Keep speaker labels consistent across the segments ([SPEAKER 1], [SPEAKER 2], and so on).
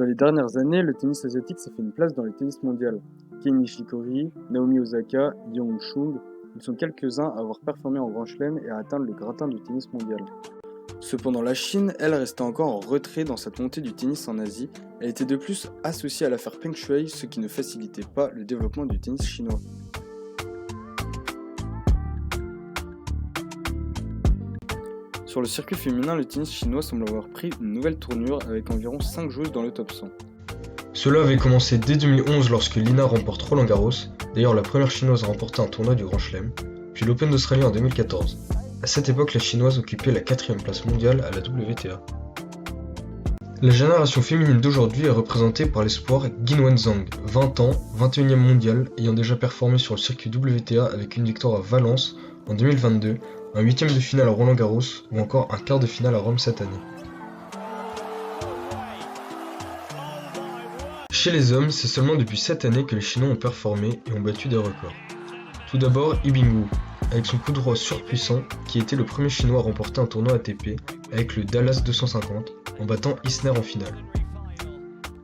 [SPEAKER 1] Dans les dernières années, le tennis asiatique s'est fait une place dans le tennis mondial. Kei Nishikori, Naomi Osaka, Yang Chung, ils sont quelques-uns à avoir performé en Grand Chelem et à atteindre le gratin du tennis mondial. Cependant, la Chine, elle, restait encore en retrait dans cette montée du tennis en Asie. Elle était de plus associée à l'affaire Peng Shuai, ce qui ne facilitait pas le développement du tennis chinois. Sur le circuit féminin, le tennis chinois semble avoir pris une nouvelle tournure avec environ 5 joueuses dans le top 100.
[SPEAKER 2] Cela avait commencé dès 2011 lorsque Lina remporte Roland Garros, d'ailleurs la première chinoise à remporter un tournoi du Grand Chelem, puis l'Open d'Australie en 2014. À cette époque, la chinoise occupait la 4e place mondiale à la WTA. La génération féminine d'aujourd'hui est représentée par l'espoir Qinwen Zhang, 20 ans, 21e mondial, ayant déjà performé sur le circuit WTA avec une victoire à Valence en 2022, un 8e de finale à Roland Garros ou encore un quart de finale à Rome cette année. Chez les hommes, c'est seulement depuis cette année que les Chinois ont performé et ont battu des records. Tout d'abord, Yibing Wu, avec son coup droit surpuissant, qui était le premier Chinois à remporter un tournoi ATP avec le Dallas 250 en battant Isner en finale.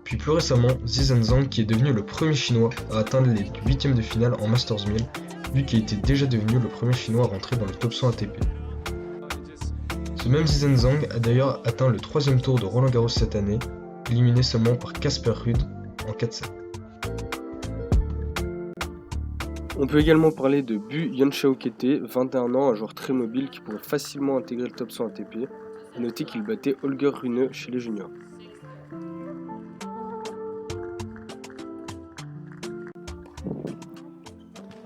[SPEAKER 2] Puis plus récemment, Zhizhen Zhang qui est devenu le premier Chinois à atteindre les 8e de finale en Masters 1000, lui qui était déjà devenu le premier Chinois à rentrer dans le top 100 ATP. Ce même Zhizhen Zhang a d'ailleurs atteint le 3e tour de Roland Garros cette année, éliminé seulement par Casper Ruud en 4-7.
[SPEAKER 1] On peut également parler de Bu Yuanchao-Kete, 21 ans, un joueur très mobile qui pourrait facilement intégrer le top 100 ATP, et notez qu'il battait Holger Rune chez les juniors.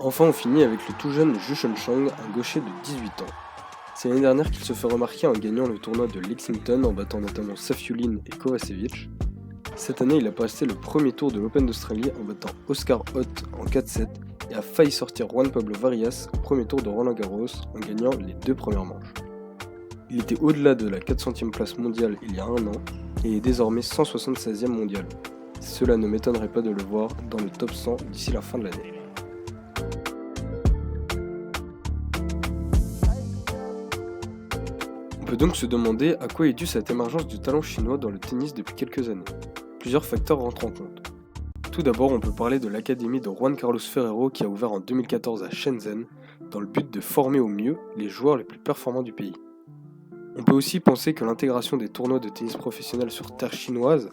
[SPEAKER 1] Enfin, on finit avec le tout jeune Zhu Shengsheng, un gaucher de 18 ans. C'est l'année dernière qu'il se fait remarquer en gagnant le tournoi de Lexington en battant notamment Safiullin et Kovacevic. Cette année, il a passé le premier tour de l'Open d'Australie en battant Oscar Ott en 4-7 et a failli sortir Juan Pablo Varillas au premier tour de Roland Garros en gagnant les 2 premières manches. Il était au-delà de la 400e place mondiale il y a un an et est désormais 176e mondial. Cela ne m'étonnerait pas de le voir dans le top 100 d'ici la fin de l'année. On peut donc se demander à quoi est due cette émergence du talent chinois dans le tennis depuis quelques années. Plusieurs facteurs rentrent en compte. Tout d'abord, on peut parler de l'académie de Juan Carlos Ferrero qui a ouvert en 2014 à Shenzhen dans le but de former au mieux les joueurs les plus performants du pays. On peut aussi penser que l'intégration des tournois de tennis professionnels sur terre chinoise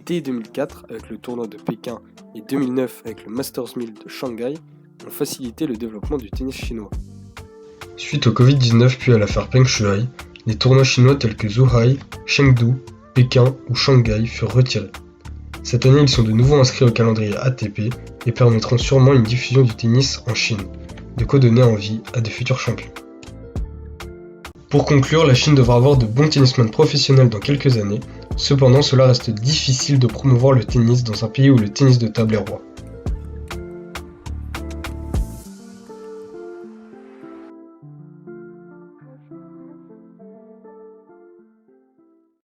[SPEAKER 1] dès 2004 avec le tournoi de Pékin et 2009 avec le Masters 1000 de Shanghai ont facilité le développement du tennis chinois.
[SPEAKER 2] Suite au Covid-19 puis à l'affaire Peng Shuai, les tournois chinois tels que Zhuhai, Chengdu, Pékin ou Shanghai furent retirés. Cette année, ils sont de nouveau inscrits au calendrier ATP et permettront sûrement une diffusion du tennis en Chine, de quoi donner envie à de futurs champions. Pour conclure, la Chine devra avoir de bons tennismen professionnels dans quelques années, cependant cela reste difficile de promouvoir le tennis dans un pays où le tennis de table est roi.